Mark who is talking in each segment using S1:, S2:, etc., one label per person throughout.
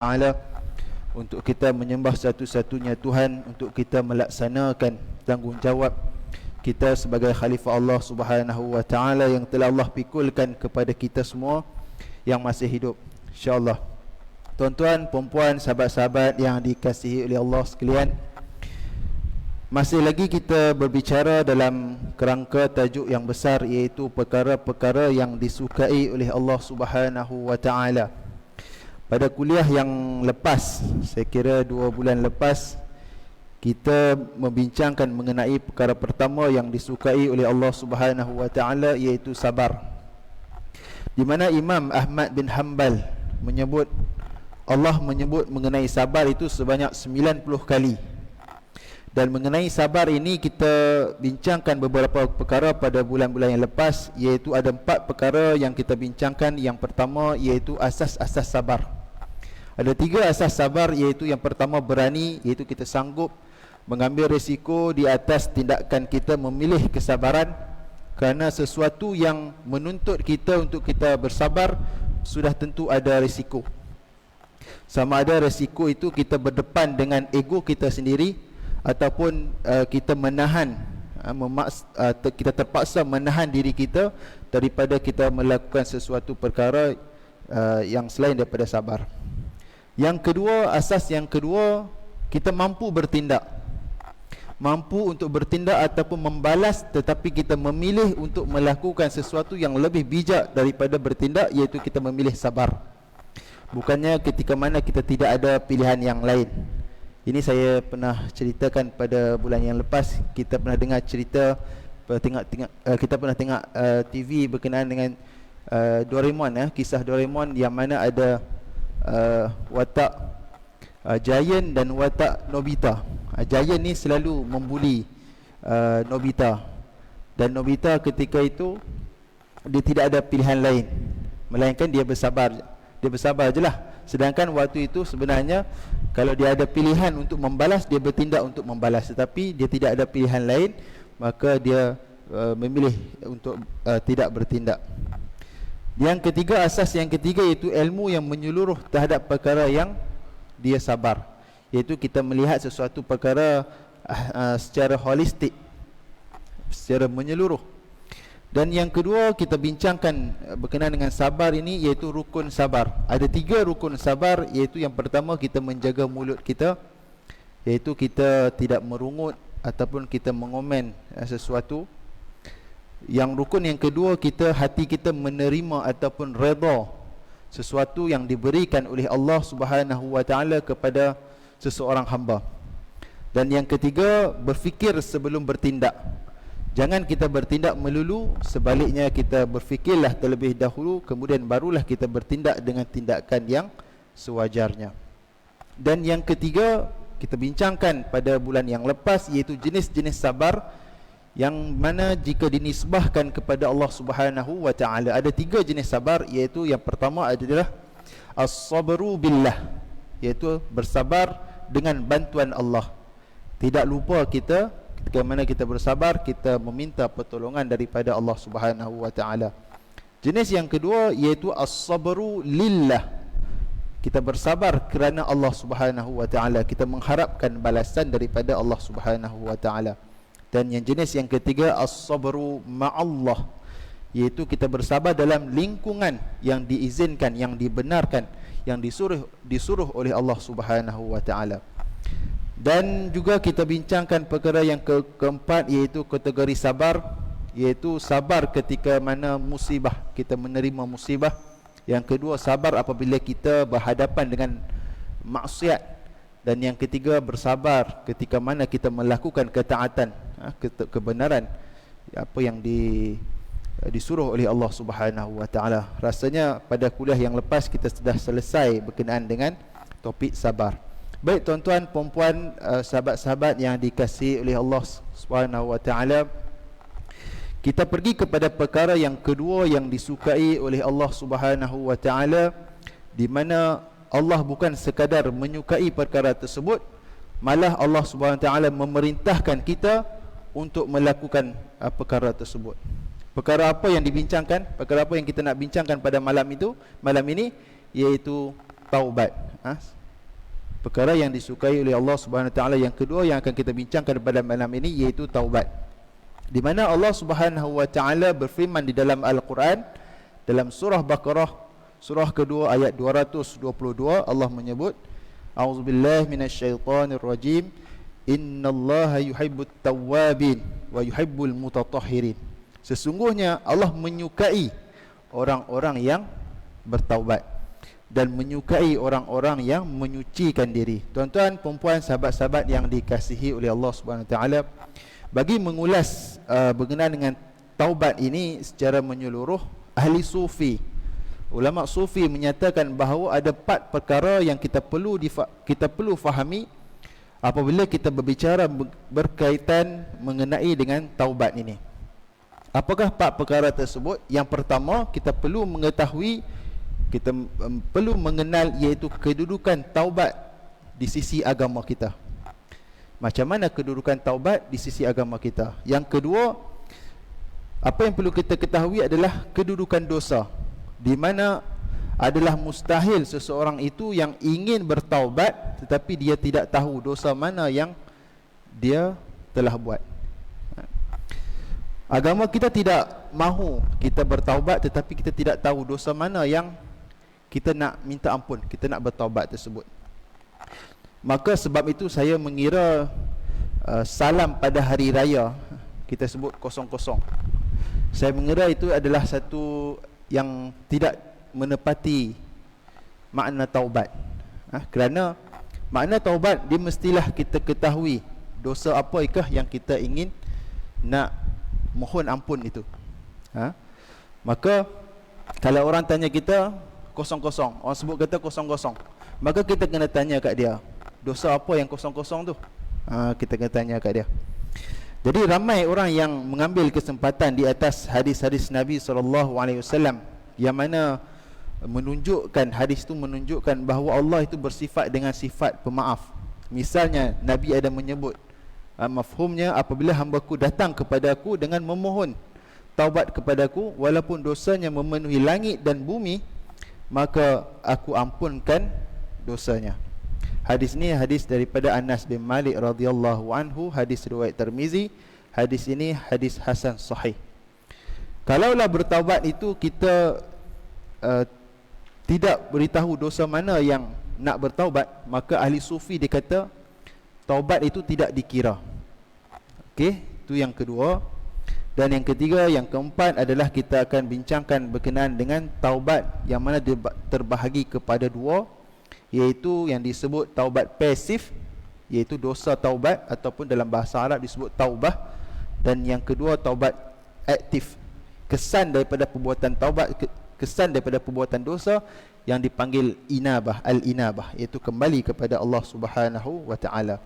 S1: Ta'ala, untuk kita menyembah satu-satunya Tuhan, untuk kita melaksanakan tanggungjawab kita sebagai khalifah Allah Subhanahu wa Ta'ala yang telah Allah pikulkan kepada kita semua yang masih hidup, insya-Allah. Tuan-tuan, puan-puan, sahabat-sahabat yang dikasihi oleh Allah sekalian, masih lagi kita berbicara dalam kerangka tajuk yang besar, iaitu perkara-perkara yang disukai oleh Allah Subhanahu wa Ta'ala. Pada kuliah yang lepas, saya kira 2 bulan lepas, kita membincangkan mengenai perkara pertama yang disukai oleh Allah Subhanahu wa Ta'ala, iaitu sabar. Di mana Imam Ahmad bin Hanbal menyebut, Allah menyebut mengenai sabar itu sebanyak 90 kali. Dan mengenai sabar ini kita bincangkan beberapa perkara pada bulan-bulan yang lepas, iaitu ada 4 perkara yang kita bincangkan. Yang pertama iaitu asas-asas sabar. Ada 3 asas sabar, iaitu yang pertama berani, iaitu kita sanggup mengambil risiko di atas tindakan kita memilih kesabaran, kerana sesuatu yang menuntut kita untuk kita bersabar sudah tentu ada risiko. Sama ada risiko itu kita berdepan dengan ego kita sendiri, ataupun kita menahan, kita terpaksa menahan diri kita daripada kita melakukan sesuatu perkara yang selain daripada sabar. Yang kedua, asas yang kedua, kita mampu bertindak, mampu untuk bertindak ataupun membalas, tetapi kita memilih untuk melakukan sesuatu yang lebih bijak daripada bertindak, iaitu kita memilih sabar. Bukannya ketika mana kita tidak ada pilihan yang lain. Ini saya pernah ceritakan pada bulan yang lepas. Kita pernah dengar cerita, kita pernah tengok TV berkenaan dengan Doraemon, kisah Doraemon, yang mana ada watak Giant dan watak Nobita. Giant ni selalu membuli Nobita, dan Nobita ketika itu dia tidak ada pilihan lain melainkan dia bersabar. Dia bersabar je lah. Sedangkan waktu itu sebenarnya kalau dia ada pilihan untuk membalas, dia bertindak untuk membalas. Tetapi dia tidak ada pilihan lain, maka dia memilih untuk tidak bertindak. Yang ketiga, asas yang ketiga, iaitu ilmu yang menyeluruh terhadap perkara yang dia sabar, iaitu kita melihat sesuatu perkara secara holistik, secara menyeluruh. Dan yang kedua kita bincangkan berkenaan dengan sabar ini, iaitu rukun sabar. Ada 3 rukun sabar, iaitu yang pertama kita menjaga mulut kita, iaitu kita tidak merungut ataupun kita mengomen sesuatu. Yang rukun yang kedua, hati kita menerima ataupun redha sesuatu yang diberikan oleh Allah Subhanahu wa Ta'ala kepada seseorang hamba. Dan yang ketiga, berfikir sebelum bertindak. Jangan kita bertindak melulu, sebaliknya kita berfikirlah terlebih dahulu, kemudian barulah kita bertindak dengan tindakan yang sewajarnya. Dan yang ketiga, kita bincangkan pada bulan yang lepas, iaitu jenis-jenis sabar yang mana jika dinisbahkan kepada Allah Subhanahu wa Ta'ala. Ada 3 jenis sabar, iaitu yang pertama adalah as-sabru billah, iaitu bersabar dengan bantuan Allah. Tidak lupa kita ketika mana kita bersabar, kita meminta pertolongan daripada Allah Subhanahu wa Ta'ala. Jenis yang kedua iaitu as-sabru lillah, kita bersabar kerana Allah Subhanahu wa Ta'ala, kita mengharapkan balasan daripada Allah Subhanahu wa Ta'ala. Dan yang jenis yang ketiga, as-sabru ma'allah, iaitu kita bersabar dalam lingkungan yang diizinkan, yang dibenarkan, yang disuruh oleh Allah Subhanahu wa Ta'ala. Dan juga kita bincangkan perkara yang keempat, iaitu kategori sabar, iaitu sabar ketika mana musibah, kita menerima musibah. Yang kedua, sabar apabila kita berhadapan dengan maksiat. Dan yang ketiga, bersabar ketika mana kita melakukan ketaatan, kebenaran, apa yang disuruh oleh Allah Subhanahu wa Ta'ala. Rasanya pada kuliah yang lepas kita sudah selesai berkenaan dengan topik sabar. Baik tuan-tuan, puan-puan, sahabat-sahabat yang dikasihi oleh Allah Subhanahu wa Ta'ala, kita pergi kepada perkara yang kedua yang disukai oleh Allah Subhanahu wa Ta'ala, di mana Allah bukan sekadar menyukai perkara tersebut, malah Allah Subhanahu wa Ta'ala memerintahkan kita untuk melakukan perkara tersebut. Perkara apa yang dibincangkan? Perkara apa yang kita nak bincangkan pada malam ini, iaitu taubat. Perkara yang disukai oleh Allah Subhanahu Wa Taala yang kedua yang akan kita bincangkan pada malam ini iaitu taubat. Di mana Allah Subhanahu Wa Taala berfirman di dalam Al-Quran dalam surah Baqarah surah kedua ayat 222, Allah menyebut, A'udzubillahi minasyaitonirrajim, innallaha yuhibbut tawwabin wa yuhibbul mutatahhirin. Sesungguhnya Allah menyukai orang-orang yang bertaubat dan menyukai orang-orang yang menyucikan diri. Tuan-tuan, perempuan, sahabat-sahabat yang dikasihi oleh Allah Subhanahu Wa Taala, bagi mengulas berkenaan dengan taubat ini secara menyeluruh, ahli sufi, ulama sufi menyatakan bahawa ada 4 perkara yang kita perlu fahami apabila kita berbicara berkaitan mengenai dengan taubat ini. Apakah 4 perkara tersebut? Yang pertama, kita perlu mengetahui, kita perlu mengenal, iaitu kedudukan taubat di sisi agama kita. Macam mana kedudukan taubat di sisi agama kita? Yang kedua, apa yang perlu kita ketahui adalah kedudukan dosa, di mana adalah mustahil seseorang itu yang ingin bertaubat tetapi dia tidak tahu dosa mana yang dia telah buat. Agama kita tidak mahu kita bertaubat tetapi kita tidak tahu dosa mana yang kita nak minta ampun, kita nak bertaubat tersebut. Maka sebab itu saya mengira salam pada hari raya, kita sebut 00, saya mengira itu adalah satu yang tidak menepati makna taubat. Kerana makna taubat dia mestilah kita ketahui dosa apakah yang kita ingin nak mohon ampun itu. Maka kalau orang tanya kita 00, orang sebut kata 00, maka kita kena tanya kat dia, dosa apa yang 00 tu? Kita kena tanya kat dia. Jadi ramai orang yang mengambil kesempatan di atas hadis-hadis Nabi SAW yang mana menunjukkan, hadis itu menunjukkan bahawa Allah itu bersifat dengan sifat pemaaf. Misalnya Nabi ada menyebut, mafhumnya, apabila hamba-Ku datang kepadaku dengan memohon taubat kepadaku, walaupun dosanya memenuhi langit dan bumi, maka aku ampunkan dosanya. Hadis ini hadis daripada Anas bin Malik radhiyallahu anhu, hadis riwayat Tirmizi. Hadis ini hadis hasan sahih. Kalaulah bertaubat itu kita tidak beritahu dosa mana yang nak bertaubat, maka ahli sufi dia kata taubat itu tidak dikira. Okey, itu yang kedua. Dan yang ketiga, yang keempat adalah kita akan bincangkan berkenaan dengan taubat yang mana dia terbahagi kepada 2, iaitu yang disebut taubat pasif, iaitu dosa taubat, ataupun dalam bahasa Arab disebut taubah. Dan yang kedua, taubat aktif, kesan daripada perbuatan taubat, kesan daripada perbuatan dosa yang dipanggil inabah, al-inabah, iaitu kembali kepada Allah Subhanahu Wa Taala.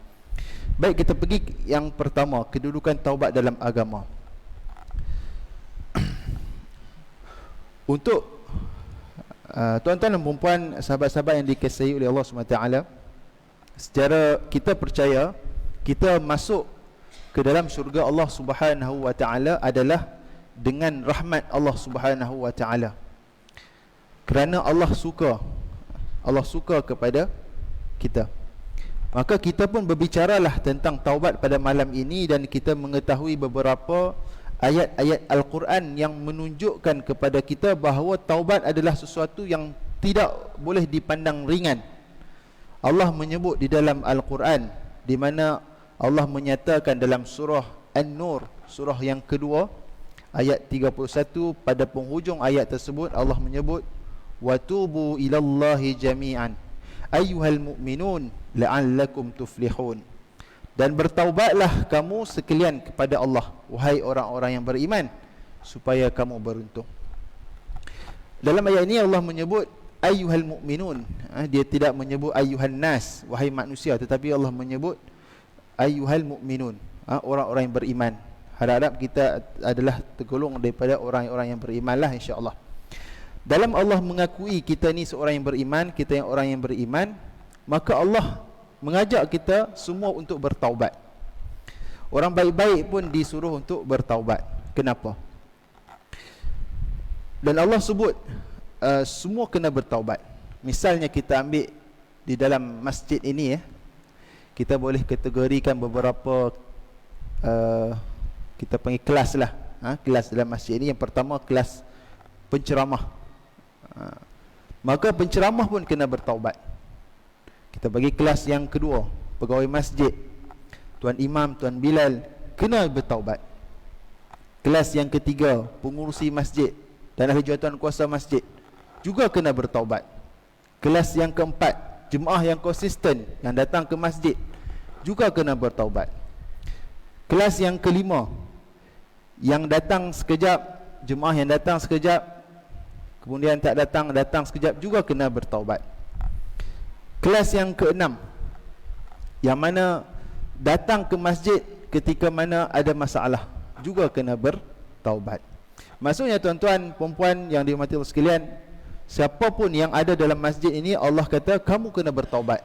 S1: Baik, kita pergi yang pertama, kedudukan taubat dalam agama. Untuk tuan-tuan dan puan-puan, sahabat-sahabat yang dikasihi oleh Allah SWT, secara kita percaya kita masuk ke dalam syurga Allah Subhanahu Wa Taala adalah dengan rahmat Allah Subhanahu Wa Taala. Kerana Allah suka kepada kita. Maka kita pun berbicaralah tentang taubat pada malam ini, dan kita mengetahui beberapa ayat-ayat Al-Quran yang menunjukkan kepada kita bahawa taubat adalah sesuatu yang tidak boleh dipandang ringan. Allah menyebut di dalam Al-Quran, di mana Allah menyatakan dalam surah An-Nur, surah yang kedua, ayat 31, pada penghujung ayat tersebut Allah menyebut, watubu ilallahi jami'an ayyuhal mu'minun la'allakum tuflihun. Dan bertaubatlah kamu sekalian kepada Allah, wahai orang-orang yang beriman, supaya kamu beruntung. Dalam ayat ini Allah menyebut ayyuhal mu'minun. Dia tidak menyebut ayyuhan nas, wahai manusia, tetapi Allah menyebut ayyuhal mu'minun, orang-orang yang beriman. Harap-harap kita adalah tergolong daripada orang-orang yang beriman lah, insya-Allah. Dalam Allah mengakui kita ni seorang yang beriman, kita yang orang yang beriman, maka Allah mengajak kita semua untuk bertaubat. Orang baik-baik pun disuruh untuk bertaubat. Kenapa? Dan Allah sebut semua kena bertaubat. Misalnya kita ambil di dalam masjid ini kita boleh kategorikan beberapa kita panggil kelas lah. Kelas dalam masjid ini. Yang pertama kelas penceramah. Maka penceramah pun kena bertaubat. Kita bagi kelas yang kedua, pegawai masjid, tuan imam, tuan bilal, kena bertaubat. Kelas yang ketiga, pengurusi masjid dan ahli jawatan kuasa masjid juga kena bertaubat. Kelas yang keempat, jemaah yang konsisten yang datang ke masjid juga kena bertaubat. Kelas yang kelima, yang datang sekejap, jemaah yang datang sekejap, kemudian tak datang, datang sekejap, juga kena bertaubat. Kelas yang keenam, yang mana datang ke masjid ketika mana ada masalah, juga kena bertaubat. Maksudnya tuan-tuan, perempuan yang dirahmati Allah sekalian, siapapun yang ada dalam masjid ini, Allah kata kamu kena bertaubat.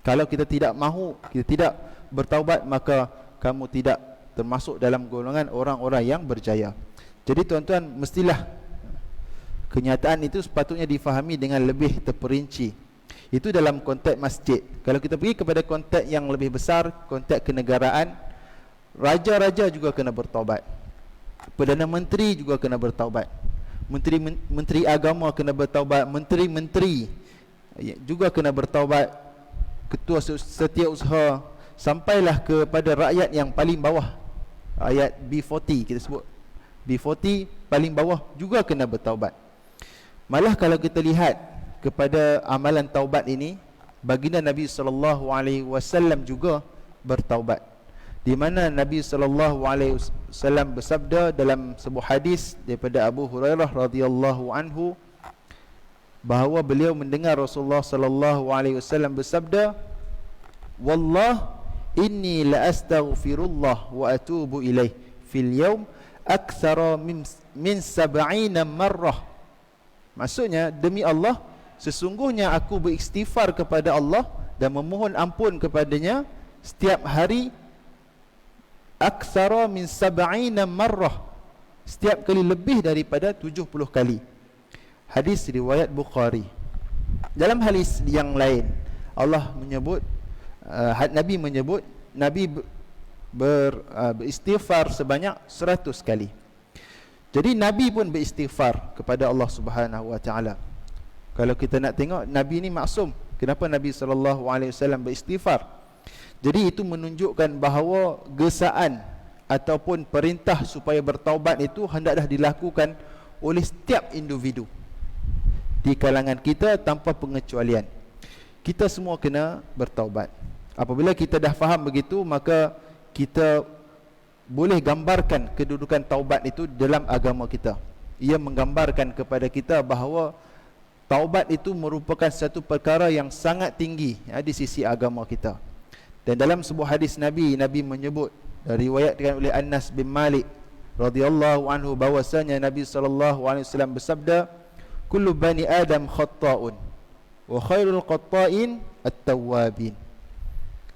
S1: Kalau kita tidak mahu, kita tidak bertaubat, maka kamu tidak termasuk dalam golongan orang-orang yang berjaya. Jadi tuan-tuan, mestilah kenyataan itu sepatutnya difahami dengan lebih terperinci. Itu dalam konteks masjid. Kalau kita pergi kepada konteks yang lebih besar, konteks kenegaraan, raja-raja juga kena bertaubat, Perdana Menteri juga kena bertaubat, Menteri Agama kena bertaubat, Menteri-menteri juga kena bertaubat, Ketua Setiausaha, sampailah kepada rakyat yang paling bawah, rakyat B40 kita sebut, B40 paling bawah juga kena bertaubat. Malah kalau kita lihat kepada amalan taubat ini, baginda Nabi SAW juga bertaubat, di mana Nabi SAW bersabda dalam sebuah hadis daripada Abu Hurairah radhiyallahu anhu, bahawa beliau mendengar Rasulullah SAW bersabda, "Wallah inni la astaghfirullah wa atubu ilaih fil yaum aktsara min 70 marrah." Maksudnya, demi Allah, sesungguhnya aku beristighfar kepada Allah dan memohon ampun kepadanya setiap hari aktsara min 70 marrah, setiap kali lebih daripada 70 kali. Hadis riwayat Bukhari. Dalam hadis yang lain, Allah menyebut, Nabi menyebut, Nabi beristighfar sebanyak 100 kali. Jadi Nabi pun beristighfar kepada Allah Subhanahu wa taala. Kalau kita nak tengok, Nabi ni maksum. Kenapa Nabi SAW beristighfar? Jadi itu menunjukkan bahawa gesaan ataupun perintah supaya bertaubat itu hendaklah dilakukan oleh setiap individu di kalangan kita tanpa pengecualian. Kita semua kena bertaubat. Apabila kita dah faham begitu, maka kita boleh gambarkan kedudukan taubat itu dalam agama kita. Ia menggambarkan kepada kita bahawa taubat itu merupakan satu perkara yang sangat tinggi di sisi agama kita. Dan dalam sebuah hadis Nabi menyebut, diriwayatkan oleh Anas bin Malik radhiyallahu anhu, bahwasanya Nabi SAW bersabda, "Kullu bani Adam khatta'un wa khairul qatta'in at-tawwabin."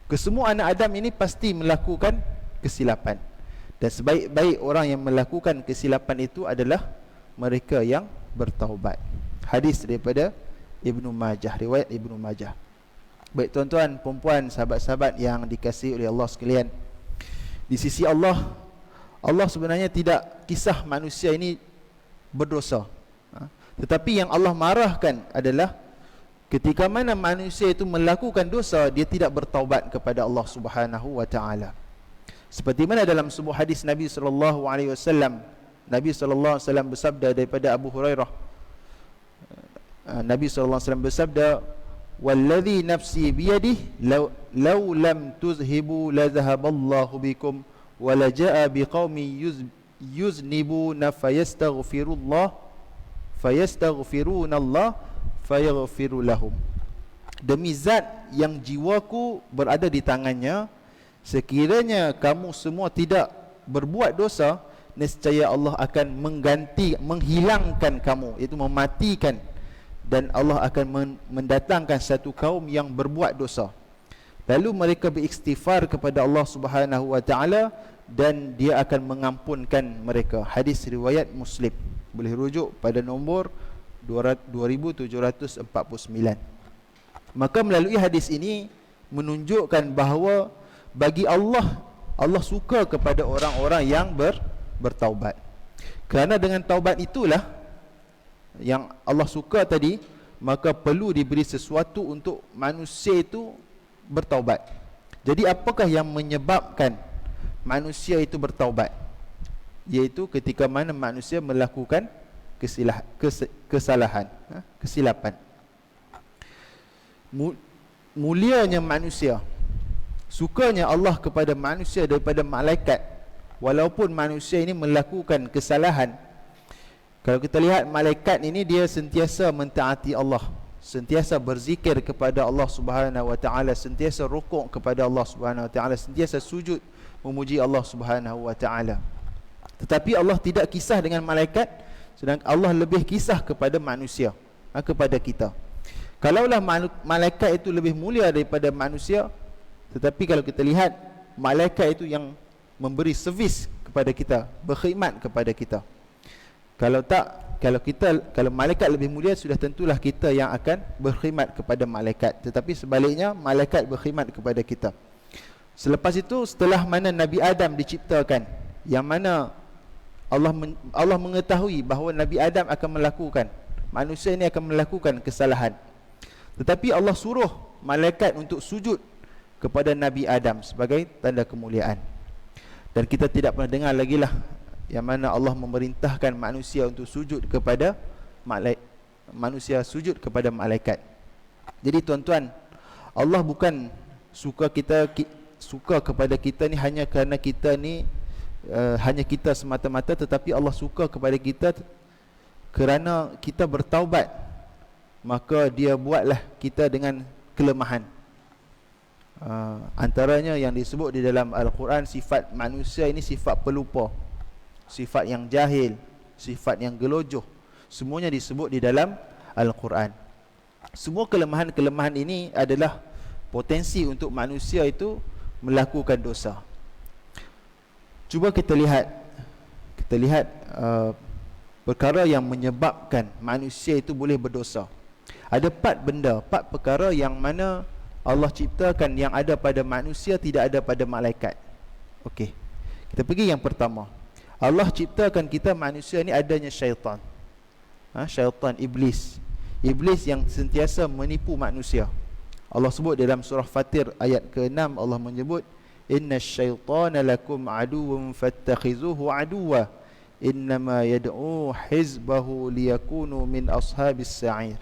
S1: Kesemua anak Adam ini pasti melakukan kesilapan, dan sebaik-baik orang yang melakukan kesilapan itu adalah mereka yang bertaubat. Hadis daripada Ibnu Majah, riwayat Ibnu Majah. Baik tuan-tuan, perempuan, sahabat-sahabat yang dikasihi oleh Allah sekalian, di sisi Allah, Allah sebenarnya tidak kisah manusia ini berdosa, tetapi yang Allah marahkan adalah ketika mana manusia itu melakukan dosa, dia tidak bertaubat kepada Allah Subhanahu wa taala. Seperti mana dalam sebuah hadis Nabi SAW, Nabi SAW bersabda daripada Abu Hurairah, Nabi SAW bersabda, "Walladhi nafsi biyadihi law lam tuzhibu la dhahaballahu bikum wa la jaa biqaumin yuznibuna fayastaghfirunallah fayaghfiru lahum." Demi zat yang jiwaku berada di tangannya, sekiranya kamu semua tidak berbuat dosa, nescaya Allah akan menghilangkan kamu, iaitu mematikan, dan Allah akan mendatangkan satu kaum yang berbuat dosa. Lalu mereka beristighfar kepada Allah Subhanahu wa taala dan dia akan mengampunkan mereka. Hadis riwayat Muslim. Boleh rujuk pada nombor 2749. Maka melalui hadis ini menunjukkan bahawa bagi Allah, Allah suka kepada orang-orang yang bertaubat. Kerana dengan taubat itulah yang Allah suka tadi, maka perlu diberi sesuatu untuk manusia itu bertaubat. Jadi apakah yang menyebabkan manusia itu bertaubat? Iaitu ketika mana manusia melakukan kesalahan, kesilapan. Mulianya manusia, sukanya Allah kepada manusia daripada malaikat, walaupun manusia ini melakukan kesalahan. Kalau kita lihat malaikat ini, dia sentiasa mentaati Allah, sentiasa berzikir kepada Allah Subhanahu wa taala, sentiasa rukuk kepada Allah Subhanahu wa taala, sentiasa sujud memuji Allah Subhanahu wa taala. Tetapi Allah tidak kisah dengan malaikat, sedangkan Allah lebih kisah kepada manusia, kepada kita. Kalaulah malaikat itu lebih mulia daripada manusia, tetapi kalau kita lihat malaikat itu yang memberi servis kepada kita, berkhidmat kepada kita. Kalau malaikat lebih mulia, sudah tentulah kita yang akan berkhidmat kepada malaikat. Tetapi sebaliknya, malaikat berkhidmat kepada kita. Selepas itu, setelah mana Nabi Adam diciptakan, yang mana Allah mengetahui bahawa Nabi Adam akan melakukan, manusia ini akan melakukan kesalahan, tetapi Allah suruh malaikat untuk sujud kepada Nabi Adam sebagai tanda kemuliaan. Dan kita tidak pernah dengar lagi lah yang mana Allah memerintahkan manusia untuk sujud kepada malaikat. Jadi tuan-tuan, Allah bukan suka kepada kita ni hanya kerana kita ni hanya kita semata-mata, tetapi Allah suka kepada kita kerana kita bertaubat. Maka dia buatlah kita dengan kelemahan. Antaranya yang disebut di dalam Al-Quran, sifat manusia ini sifat pelupa, sifat yang jahil, sifat yang gelojoh, semuanya disebut di dalam Al-Quran. Semua kelemahan-kelemahan ini adalah potensi untuk manusia itu melakukan dosa. Cuba kita lihat perkara yang menyebabkan manusia itu boleh berdosa. Ada 4 perkara yang mana Allah ciptakan yang ada pada manusia tidak ada pada malaikat. Okey, kita pergi yang pertama. Allah ciptakan kita manusia ni adanya syaitan. Syaitan, iblis yang sentiasa menipu manusia. Allah sebut dalam surah Fatir ayat ke-6, Allah menyebut, innasyaitana lakum aduwwun fattakhizuhu aduwwa innama yad'u hizbahu liyakunu min ashabis sa'ir.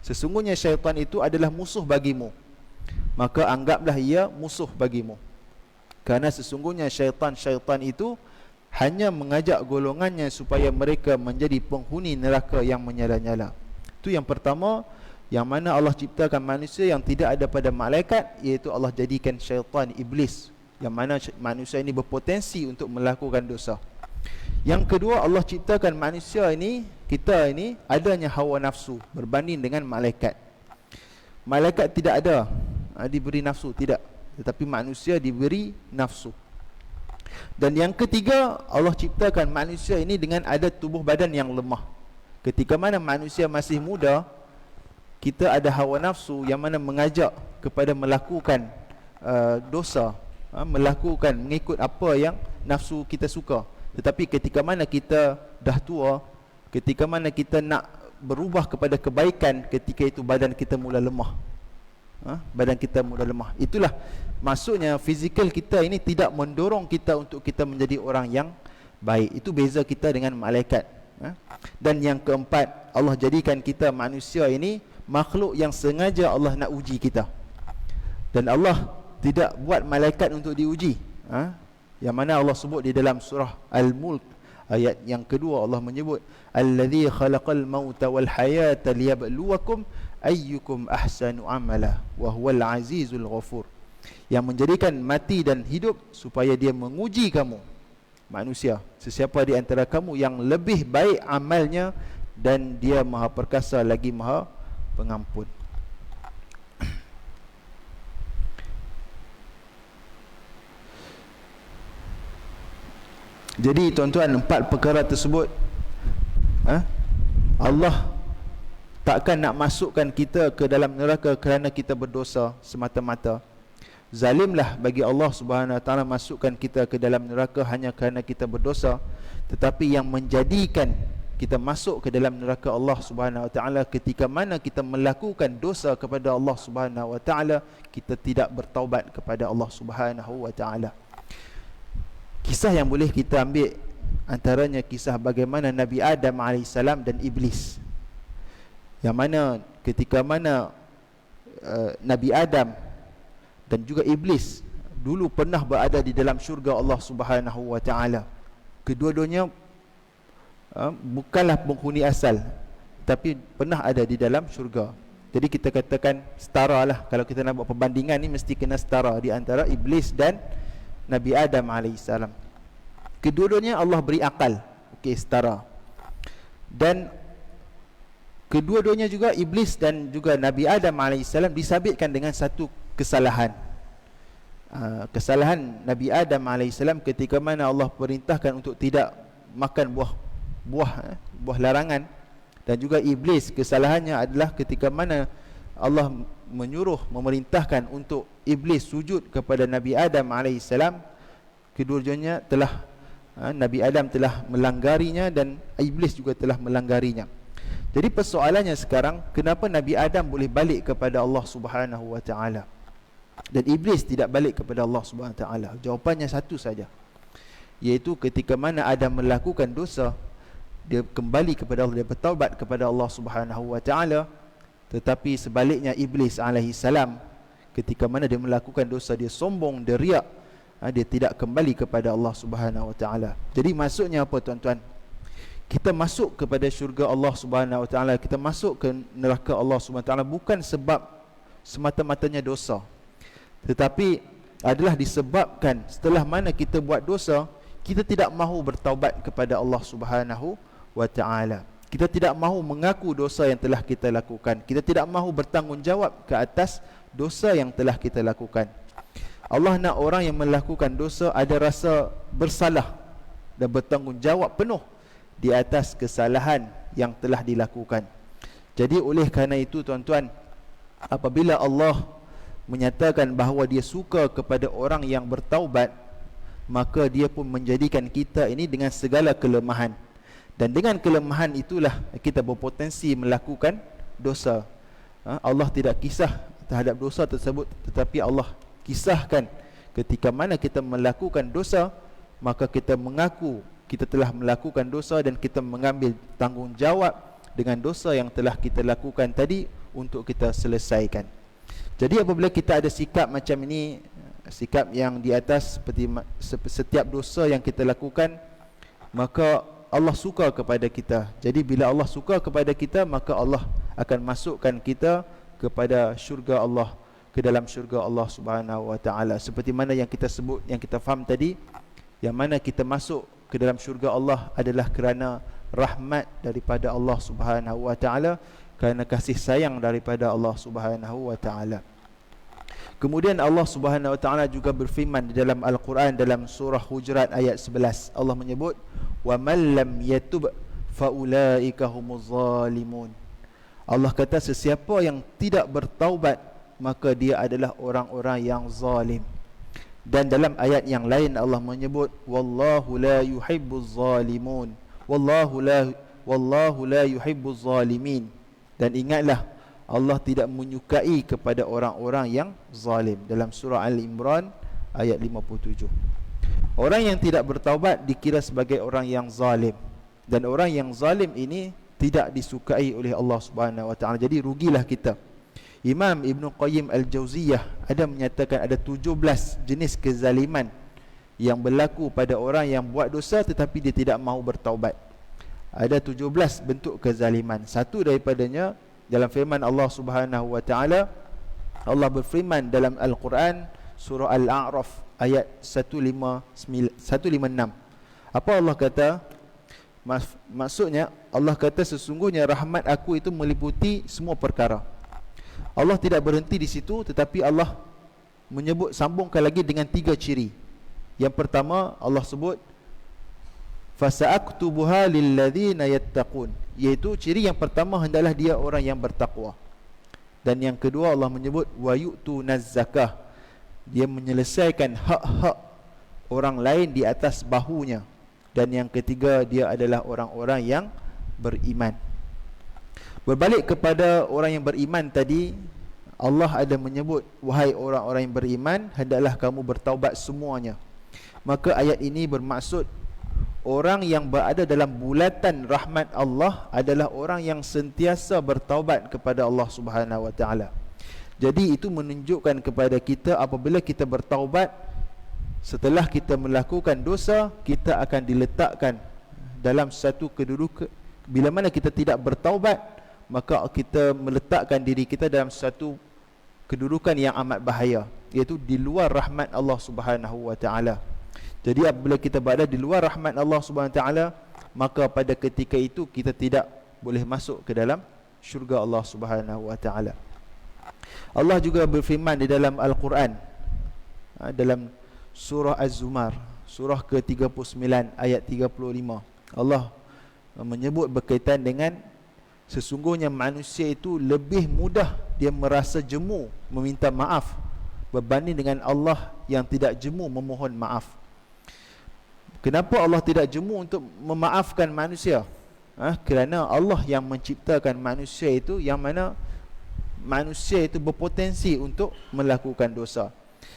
S1: Sesungguhnya syaitan itu adalah musuh bagimu, maka anggaplah ia musuh bagimu. Kerana sesungguhnya syaitan itu hanya mengajak golongannya supaya mereka menjadi penghuni neraka yang menyala-nyala. Itu yang pertama, yang mana Allah ciptakan manusia yang tidak ada pada malaikat, iaitu Allah jadikan syaitan, iblis, yang mana manusia ini berpotensi untuk melakukan dosa. Yang kedua, Allah ciptakan manusia ini, kita ini, adanya hawa nafsu berbanding dengan malaikat. Malaikat tidak ada diberi nafsu, tidak, tetapi manusia diberi nafsu. Dan yang ketiga, Allah ciptakan manusia ini dengan ada tubuh badan yang lemah. Ketika mana manusia masih muda, kita ada hawa nafsu yang mana mengajak kepada melakukan dosa, mengikut apa yang nafsu kita suka. Tetapi ketika mana kita dah tua, ketika mana kita nak berubah kepada kebaikan, ketika itu badan kita mula lemah. Badan kita mula lemah. Itulah maksudnya fizikal kita ini tidak mendorong kita untuk kita menjadi orang yang baik. Itu beza kita dengan malaikat. Dan yang keempat, Allah jadikan kita manusia ini makhluk yang sengaja Allah nak uji kita. Dan Allah tidak buat malaikat untuk diuji. Yang mana Allah sebut di dalam surah Al-Mulk ayat yang kedua, Allah menyebut allazi khalaqal mauta wal hayata liyabluwakum ayyukum ahsanu amala wa huwal azizul ghafur. Yang menjadikan mati dan hidup supaya dia menguji kamu manusia, sesiapa di antara kamu yang lebih baik amalnya, dan dia maha perkasa lagi maha pengampun. Jadi tuan-tuan, 4 perkara tersebut Allah takkan nak masukkan kita ke dalam neraka kerana kita berdosa semata-mata. Zalimlah bagi Allah Subhanahu Wa Taala masukkan kita ke dalam neraka hanya kerana kita berdosa, tetapi yang menjadikan kita masuk ke dalam neraka Allah Subhanahu Wa Taala ketika mana kita melakukan dosa kepada Allah Subhanahu Wa Taala, kita tidak bertaubat kepada Allah Subhanahu Wa Taala. Kisah yang boleh kita ambil antaranya kisah bagaimana Nabi Adam AS dan Iblis, yang mana ketika mana Nabi Adam dan juga Iblis dulu pernah berada di dalam syurga Allah Subhanahu Wa Taala. Kedua-duanya bukanlah penghuni asal, tapi pernah ada di dalam syurga. Jadi kita katakan setara lah. Kalau kita nak buat perbandingan ni, mesti kena setara di antara Iblis dan Nabi Adam AS. Kedua-duanya Allah beri akal, okey, setara. Dan kedua-duanya juga Iblis dan juga Nabi Adam AS disabitkan dengan satu kesalahan. Kesalahan Nabi Adam AS ketika mana Allah perintahkan untuk tidak makan buah larangan. Dan juga Iblis, kesalahannya adalah ketika mana Allah memerintahkan untuk Iblis sujud kepada Nabi Adam AS. Kedua-duanya telah Nabi Adam telah melanggarinya dan Iblis juga telah melanggarinya. Jadi persoalannya sekarang, kenapa Nabi Adam boleh balik kepada Allah Subhanahu Wa Taala dan Iblis tidak balik kepada Allah Subhanahu Wa Taala? Jawapannya satu saja, iaitu ketika mana Adam melakukan dosa, dia kembali kepada Allah, dia bertaubat kepada Allah Subhanahu Wa Taala. Tetapi sebaliknya Iblis alaihissalam, ketika mana dia melakukan dosa, dia sombong, dia riak, dia tidak kembali kepada Allah Subhanahu Wa Taala. Jadi maksudnya apa tuan-tuan? Kita masuk kepada syurga Allah Subhanahu Wa Taala, kita masuk ke neraka Allah Subhanahu Wa Taala bukan sebab semata-matanya dosa, tetapi adalah disebabkan setelah mana kita buat dosa, kita tidak mahu bertaubat kepada Allah Subhanahu Wa Taala. Kita tidak mahu mengaku dosa yang telah kita lakukan. Kita tidak mahu bertanggungjawab ke atas dosa yang telah kita lakukan. Allah nak orang yang melakukan dosa ada rasa bersalah dan bertanggungjawab penuh di atas kesalahan yang telah dilakukan. Jadi oleh kerana itu tuan-tuan, apabila Allah menyatakan bahawa dia suka kepada orang yang bertaubat, maka dia pun menjadikan kita ini dengan segala kelemahan. Dan dengan kelemahan itulah kita berpotensi melakukan dosa. Allah tidak kisah terhadap dosa tersebut, tetapi Allah kisahkan ketika mana kita melakukan dosa, maka kita mengaku kita telah melakukan dosa dan kita mengambil tanggungjawab dengan dosa yang telah kita lakukan tadi untuk kita selesaikan. Jadi apabila kita ada sikap macam ini, sikap yang di atas seperti setiap dosa yang kita lakukan, maka Allah suka kepada kita. Jadi bila Allah suka kepada kita, maka Allah akan masukkan kita kepada syurga Allah, ke dalam syurga Allah Subhanahu Wa Taala. Seperti mana yang kita sebut, yang kita faham tadi, yang mana kita masuk ke dalam syurga Allah adalah kerana rahmat daripada Allah Subhanahu Wa Taala, kerana kasih sayang daripada Allah Subhanahu Wa Taala. Kemudian Allah Subhanahu Wa Taala juga berfirman di dalam Al-Quran dalam surah Hujurat ayat 11. Allah menyebut, "Wa man lam yatub fa ulaika humuz zalimun." Allah kata sesiapa yang tidak bertaubat, maka dia adalah orang-orang yang zalim. Dan dalam ayat yang lain Allah menyebut, "Wallahu la yuhibbuz zalimun." Wallahu la yuhibbuz zalimin. Dan ingatlah, Allah tidak menyukai kepada orang-orang yang zalim. Dalam surah Al-Imran ayat 57. Orang yang tidak bertaubat dikira sebagai orang yang zalim, dan orang yang zalim ini tidak disukai oleh Allah Subhanahu Wa Taala. Jadi rugilah kita. Imam Ibn Qayyim Al-Jauziyah ada menyatakan ada 17 jenis kezaliman yang berlaku pada orang yang buat dosa tetapi dia tidak mahu bertaubat. Ada 17 bentuk kezaliman. Satu daripadanya dalam firman Allah Subhanahu Wa Taala, Allah berfirman dalam Al-Quran surah Al-A'raf ayat 156. Apa Allah kata? Maksudnya Allah kata sesungguhnya rahmat aku itu meliputi semua perkara. Allah tidak berhenti di situ, tetapi Allah sambungkan lagi dengan 3 ciri. Yang pertama Allah sebut Fasa'aktubuha lilladzina yattaqun, iaitu ciri yang pertama hendaklah dia orang yang bertakwa. Dan yang kedua Allah menyebut wa yu'tunaz zakah, dia menyelesaikan hak-hak orang lain di atas bahunya. Dan yang ketiga dia adalah orang-orang yang beriman. Berbalik kepada orang yang beriman tadi, Allah ada menyebut, wahai orang-orang yang beriman, hendaklah kamu bertaubat semuanya. Maka ayat ini bermaksud orang yang berada dalam bulatan rahmat Allah adalah orang yang sentiasa bertaubat kepada Allah Subhanahu wa taala. Jadi itu menunjukkan kepada kita apabila kita bertaubat, setelah kita melakukan dosa, kita akan diletakkan dalam satu kedudukan. Bila mana kita tidak bertaubat, maka kita meletakkan diri kita dalam satu kedudukan yang amat bahaya, iaitu di luar rahmat Allah Subhanahu wa taala. Jadi apabila kita berada di luar rahmat Allah Subhanahu wa taala, maka pada ketika itu kita tidak boleh masuk ke dalam syurga Allah Subhanahu wa taala. Allah juga berfirman di dalam Al-Quran, dalam surah Az-Zumar, surah ke-39 ayat 35. Allah menyebut berkaitan dengan sesungguhnya manusia itu lebih mudah dia merasa jemu meminta maaf berbanding dengan Allah yang tidak jemu memohon maaf. Kenapa Allah tidak jemu untuk memaafkan manusia? Kerana Allah yang menciptakan manusia itu, yang mana manusia itu berpotensi untuk melakukan dosa.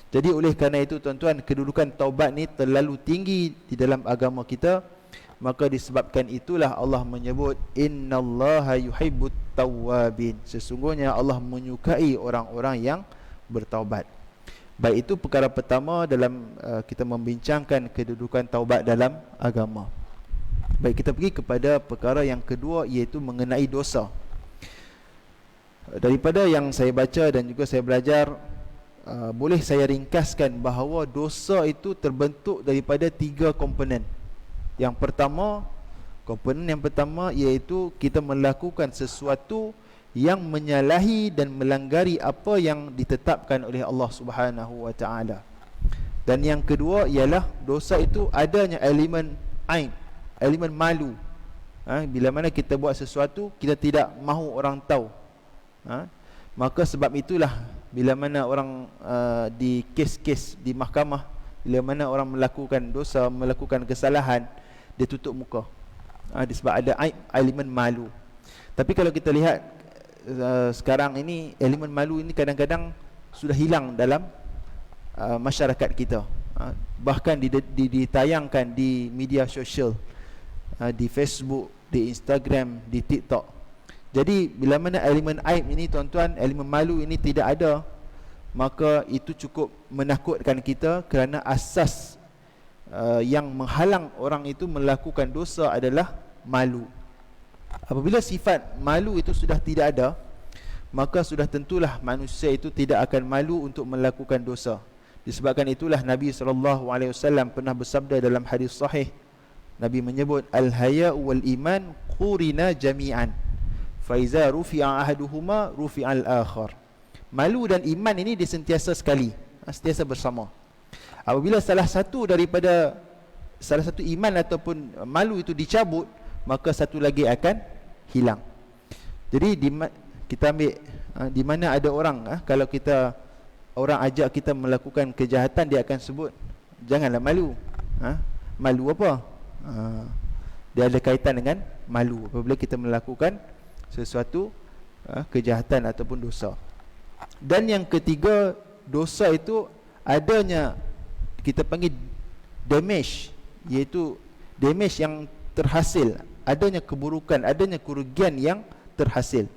S1: Jadi oleh kerana itu tuan-tuan, kedudukan taubat ni terlalu tinggi di dalam agama kita. Maka disebabkan itulah Allah menyebut innallaha yuhibbut tawwabin, sesungguhnya Allah menyukai orang-orang yang bertaubat. Baik, itu perkara pertama dalam kita membincangkan kedudukan taubat dalam agama. Baik, kita pergi kepada perkara yang kedua, iaitu mengenai dosa. Daripada yang saya baca dan juga saya belajar, boleh saya ringkaskan bahawa dosa itu terbentuk daripada 3 komponen. Yang pertama, komponen yang pertama iaitu kita melakukan sesuatu yang menyalahi dan melanggari apa yang ditetapkan oleh Allah Subhanahu wa taala. Dan yang kedua ialah dosa itu adanya elemen aib, elemen malu. Bila mana kita buat sesuatu kita tidak mahu orang tahu. Maka sebab itulah bila mana orang di kes-kes di mahkamah, bila mana orang melakukan dosa, melakukan kesalahan, dia tutup muka. Disebab ada aib, elemen malu. Tapi kalau kita lihat sekarang ini, elemen malu ini kadang-kadang sudah hilang dalam masyarakat kita. Bahkan ditayangkan di media sosial, di Facebook, di Instagram, di TikTok. Jadi bila mana elemen aib ini tuan-tuan, elemen malu ini tidak ada, maka itu cukup menakutkan kita, kerana asas yang menghalang orang itu melakukan dosa adalah malu. Apabila sifat malu itu sudah tidak ada, maka sudah tentulah manusia itu tidak akan malu untuk melakukan dosa. Disebabkan itulah Nabi SAW pernah bersabda dalam hadis sahih. Nabi menyebut al-haya'u wal iman qurina jami'an, fa iza rufi'a ahaduhuma rufi'al akhar. Malu dan iman ini disentiasa sekali, sentiasa bersama. Apabila salah satu iman ataupun malu itu dicabut, maka satu lagi akan hilang. Jadi kita ambil di mana ada orang, kalau orang ajak kita melakukan kejahatan, dia akan sebut janganlah malu. Malu apa? Dia ada kaitan dengan malu apabila kita melakukan sesuatu kejahatan ataupun dosa. Dan yang ketiga, dosa itu adanya, kita panggil damage, iaitu damage yang terhasil, adanya keburukan, adanya kerugian yang terhasil.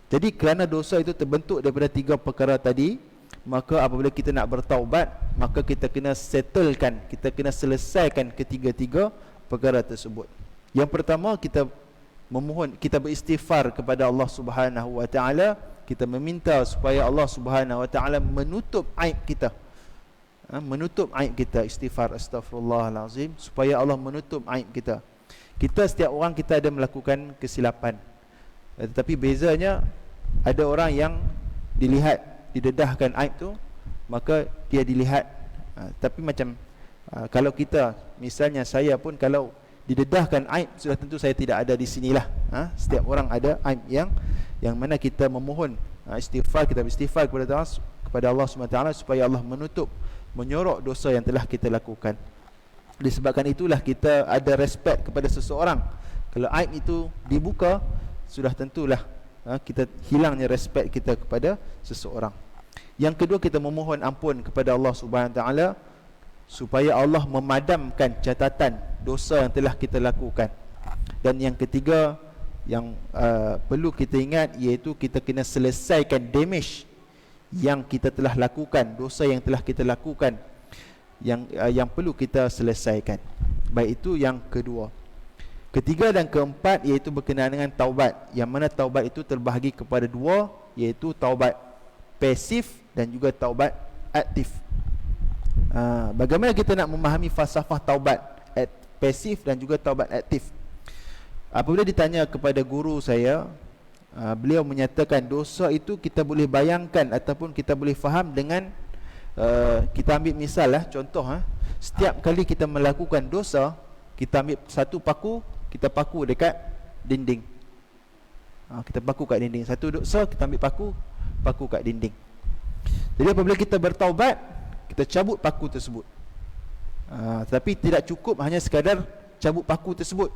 S1: Jadi kerana dosa itu terbentuk daripada 3 perkara tadi, maka apabila kita nak bertaubat, maka kita kena settlekan, kita kena selesaikan ketiga-tiga perkara tersebut. Yang pertama, kita memohon, kita beristighfar kepada Allah Subhanahu wa taala, kita meminta supaya Allah Subhanahu wa taala menutup aib kita. Menutup aib kita, istighfar, astaghfirullahalazim, supaya Allah menutup aib kita. Kita, setiap orang kita ada melakukan kesilapan, tetapi bezanya ada orang yang dilihat, didedahkan aib tu, maka dia dilihat. Tapi macam kalau kita, misalnya saya pun, kalau didedahkan aib, sudah tentu saya tidak ada di sinilah. Setiap orang ada aib yang mana kita memohon istighfar, kita beristighfar kepada Allah SWT supaya Allah menutup, menyorok dosa yang telah kita lakukan. Disebabkan itulah kita ada respect kepada seseorang. Kalau aib itu dibuka, sudah tentulah kita hilangnya respect kita kepada seseorang. Yang kedua, kita memohon ampun kepada Allah SWT supaya Allah memadamkan catatan dosa yang telah kita lakukan. Dan yang ketiga yang perlu kita ingat, iaitu kita kena selesaikan damage yang kita telah lakukan, dosa yang telah kita lakukan, yang perlu kita selesaikan. Baik, itu yang kedua. Ketiga dan keempat iaitu berkenaan dengan taubat, yang mana taubat itu terbahagi kepada dua, iaitu taubat pasif dan juga taubat aktif. Bagaimana kita nak memahami falsafah taubat pasif dan juga taubat aktif? Apabila ditanya kepada guru saya, beliau menyatakan dosa itu kita boleh bayangkan ataupun kita boleh faham dengan kita ambil misal contoh, setiap kali kita melakukan dosa, kita ambil satu paku, kita paku dekat dinding. Kita paku kat dinding. Satu dosa, kita ambil paku kat dinding. Jadi apabila kita bertaubat, kita cabut paku tersebut. Tetapi tidak cukup hanya sekadar cabut paku tersebut,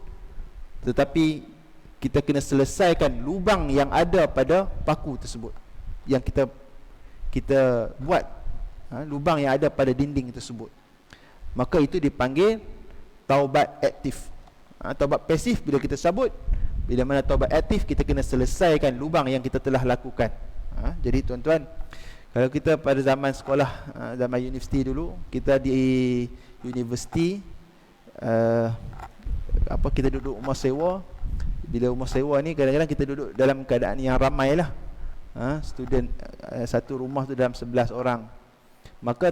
S1: tetapi kita kena selesaikan lubang yang ada pada paku tersebut, yang kita buat, lubang yang ada pada dinding tersebut. Maka itu dipanggil taubat aktif. Taubat pasif bila kita cabut, bila mana taubat aktif kita kena selesaikan lubang yang kita telah lakukan. Jadi tuan-tuan, kalau kita pada zaman sekolah, zaman universiti dulu, kita di universiti kita duduk rumah sewa. Bila rumah sewa ni kadang-kadang kita duduk dalam keadaan yang ramai lah. Student satu rumah tu dalam 11 orang. Maka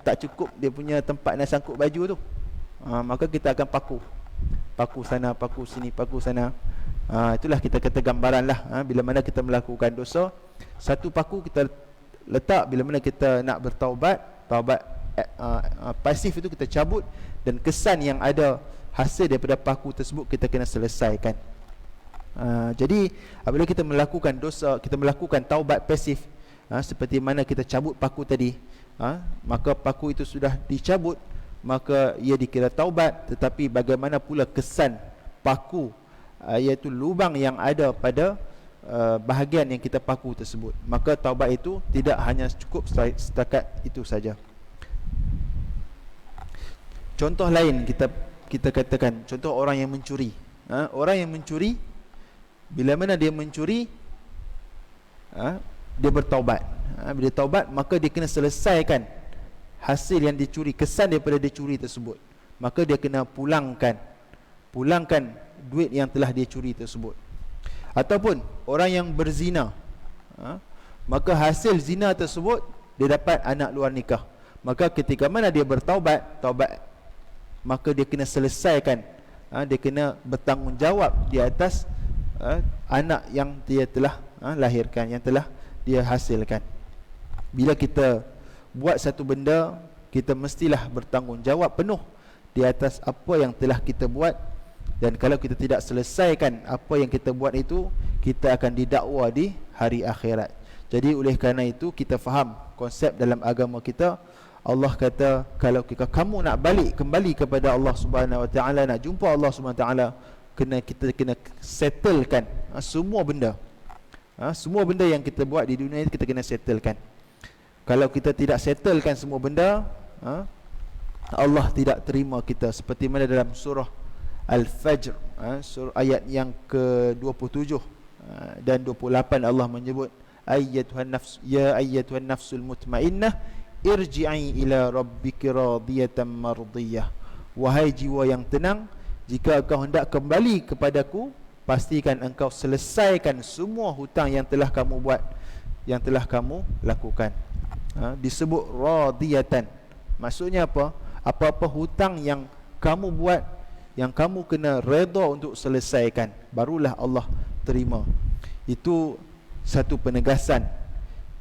S1: tak cukup dia punya tempat nak sangkut baju tu. Maka kita akan paku sana, paku sini, paku sana. Itulah kita kata gambaran lah. Bila mana kita melakukan dosa, satu paku kita letak. Bila mana kita nak bertaubat, taubat pasif itu kita cabut, dan kesan yang ada hasil daripada paku tersebut kita kena selesaikan. Jadi apabila kita melakukan dosa, kita melakukan taubat pasif, seperti mana kita cabut paku tadi, maka paku itu sudah dicabut, maka ia dikira taubat. Tetapi bagaimana pula kesan paku, iaitu lubang yang ada pada bahagian yang kita paku tersebut, maka taubat itu tidak hanya cukup setakat itu saja. Contoh lain kita katakan, contoh orang yang mencuri. Orang yang mencuri, bila mana dia mencuri, dia bertaubat. Bila taubat, maka dia kena selesaikan hasil yang dicuri, kesan daripada dia curi tersebut. Maka dia kena pulangkan duit yang telah dia curi tersebut. Ataupun orang yang berzina, maka hasil zina tersebut dia dapat anak luar nikah. Maka ketika mana dia bertaubat, maka dia kena selesaikan, dia kena bertanggungjawab di atas anak yang dia telah lahirkan, yang telah dia hasilkan. Bila kita buat satu benda, kita mestilah bertanggungjawab penuh di atas apa yang telah kita buat. Dan kalau kita tidak selesaikan apa yang kita buat itu, kita akan didakwa di hari akhirat. Jadi oleh kerana itu, kita faham konsep dalam agama kita. Allah kata, kalau kamu nak kembali kepada Allah Subhanahu Wa Taala, nak jumpa Allah Subhanahu Wa Taala, kita kena settlekan semua benda. Semua benda yang kita buat di dunia ini kita kena settlekan. Kalau kita tidak settlekan semua benda, Allah tidak terima kita. Seperti mana dalam surah Al-Fajr, surah ayat yang ke-27 dan 28, Allah menyebut, ya ayyatuhan nafsul mutmainnah irji'i ila rabbiki radiyatan mardiyah. Wahai jiwa yang tenang, jika engkau hendak kembali kepadaku, pastikan engkau selesaikan semua hutang yang telah kamu buat, yang telah kamu lakukan. Disebut radiyatan, maksudnya apa? Apa-apa hutang yang kamu buat, yang kamu kena redha untuk selesaikan, barulah Allah terima. Itu satu penegasan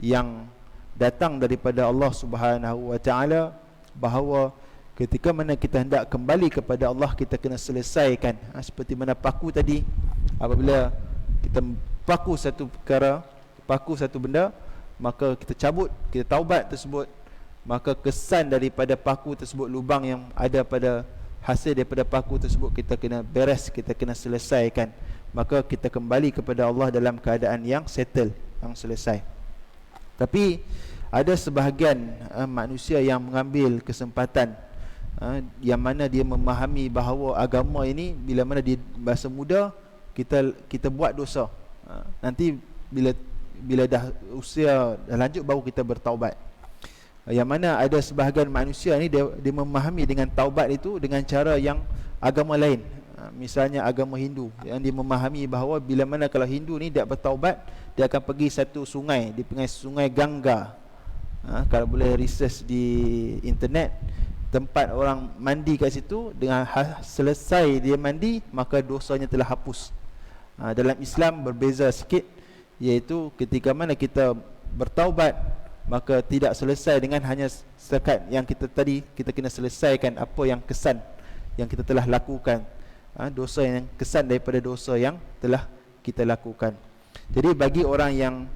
S1: yang datang daripada Allah Subhanahu Wa Taala, bahawa Ketika mana kita hendak kembali kepada Allah, kita kena selesaikan. Seperti mana paku tadi, apabila kita paku satu perkara, paku satu benda, maka kita cabut, kita taubat tersebut, maka kesan daripada paku tersebut, lubang yang ada pada hasil daripada paku tersebut, kita kena beres, kita kena selesaikan. Maka kita kembali kepada Allah dalam keadaan yang settle, yang selesai. Tapi ada sebahagian manusia yang mengambil kesempatan, yang mana dia memahami bahawa agama ini, bila mana dia bahasa muda, kita buat dosa, nanti bila dah usia dah lanjut baru kita bertaubat. Yang mana ada sebahagian manusia ni dia memahami dengan taubat itu dengan cara yang agama lain. Misalnya agama Hindu, yang dia memahami bahawa bila mana kalau Hindu ni dia bertaubat, dia akan pergi satu sungai, dipanggil Sungai Gangga. Kalau boleh research di internet, tempat orang mandi kat situ, dengan selesai dia mandi, maka dosanya telah hapus. Dalam Islam berbeza sikit, iaitu ketika mana kita bertaubat, maka tidak selesai dengan hanya setakat yang kita tadi, kita kena selesaikan apa yang kesan yang kita telah lakukan, dosa yang kesan daripada dosa yang telah kita lakukan. Jadi bagi orang yang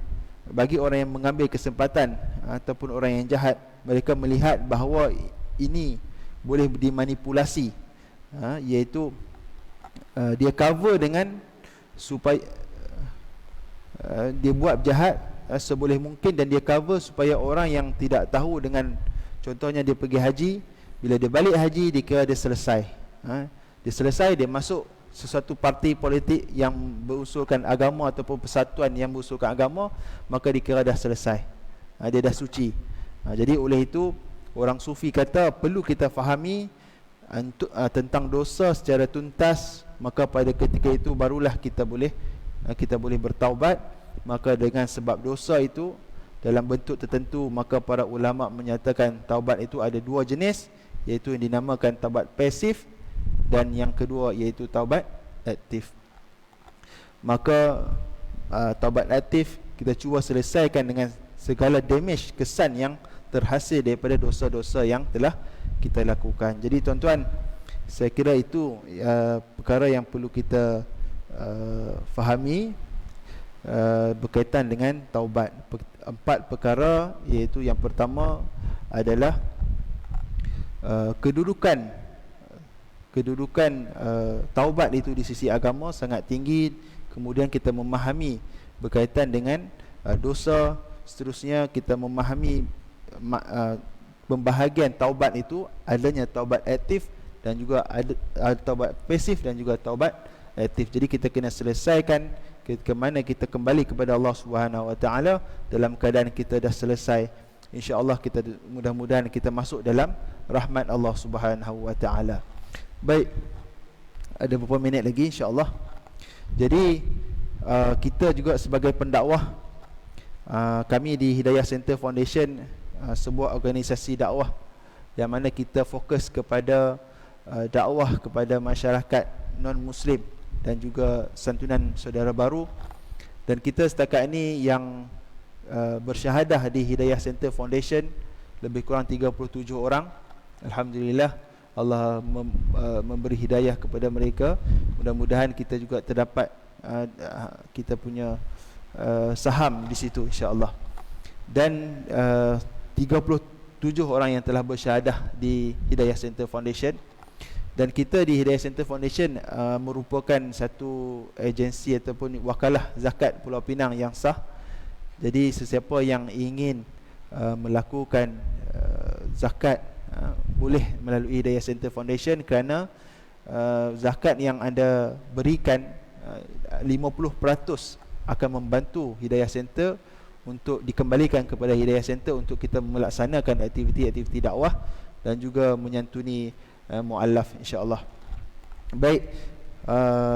S1: mengambil kesempatan ataupun orang yang jahat, mereka melihat bahawa ini boleh dimanipulasi, iaitu dia cover dengan supaya dia buat jahat seboleh mungkin, dan dia cover supaya orang yang tidak tahu dengan, contohnya dia pergi haji, bila dia balik haji dia kira dia selesai, dia selesai, dia masuk sesuatu parti politik yang berusulkan agama ataupun persatuan yang berusulkan agama, maka dikira dah selesai, dia dah suci. Jadi oleh itu orang sufi kata perlu kita fahami tentang dosa secara tuntas, maka pada ketika itu barulah kita boleh bertaubat. Maka dengan sebab dosa itu dalam bentuk tertentu, maka para ulama menyatakan taubat itu ada dua jenis, iaitu yang dinamakan taubat pasif, dan yang kedua iaitu taubat aktif. Maka taubat aktif kita cuba selesaikan dengan segala damage, kesan yang terhasil daripada dosa-dosa yang telah kita lakukan. Jadi tuan-tuan, saya kira itu perkara yang perlu kita fahami berkaitan dengan taubat. 4 perkara, iaitu yang pertama adalah kedudukan taubat itu di sisi agama sangat tinggi. Kemudian kita memahami berkaitan dengan dosa. Seterusnya kita memahami pembahagian taubat itu, adanya taubat aktif dan juga ada taubat pasif dan juga taubat aktif. Jadi kita kena selesaikan ketika mana kita kembali kepada Allah Subhanahu Wa Taala dalam keadaan kita dah selesai. InsyaAllah kita mudah-mudahan kita masuk dalam rahmat Allah Subhanahu Wa Taala. Baik, ada beberapa minit lagi insyaAllah. Jadi kita juga sebagai pendakwah, kami di Hidayah Center Foundation, sebuah organisasi dakwah yang mana kita fokus kepada dakwah kepada masyarakat non-Muslim dan juga santunan saudara baru. Dan kita setakat ini yang bersyahadah di Hidayah Center Foundation lebih kurang 37 orang. Alhamdulillah, Allah memberi hidayah kepada mereka. Mudah-mudahan kita juga terdapat kita punya saham di situ insya-Allah. Dan 37 orang yang telah bersyahadah di Hidayah Center Foundation. Dan kita di Hidayah Center Foundation merupakan satu agensi ataupun wakalah zakat Pulau Pinang yang sah. Jadi sesiapa yang ingin melakukan zakat boleh melalui Hidayah Center Foundation, kerana zakat yang anda berikan 50% akan membantu Hidayah Center untuk dikembalikan kepada Hidayah Center untuk kita melaksanakan aktiviti-aktiviti dakwah dan juga menyantuni mu'allaf insya-Allah. Baik,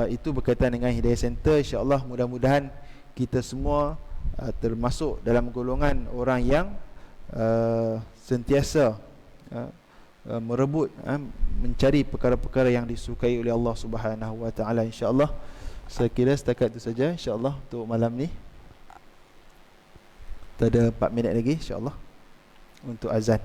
S1: itu berkaitan dengan Hidayah Center. InsyaAllah mudah-mudahan kita semua termasuk dalam golongan orang yang sentiasa merebut, mencari perkara-perkara yang disukai oleh Allah Subhanahu Wa Taala insya-Allah. Saya kira setakat itu saja insya-Allah untuk malam ni. Kita ada 4 minit lagi insya-Allah untuk azan.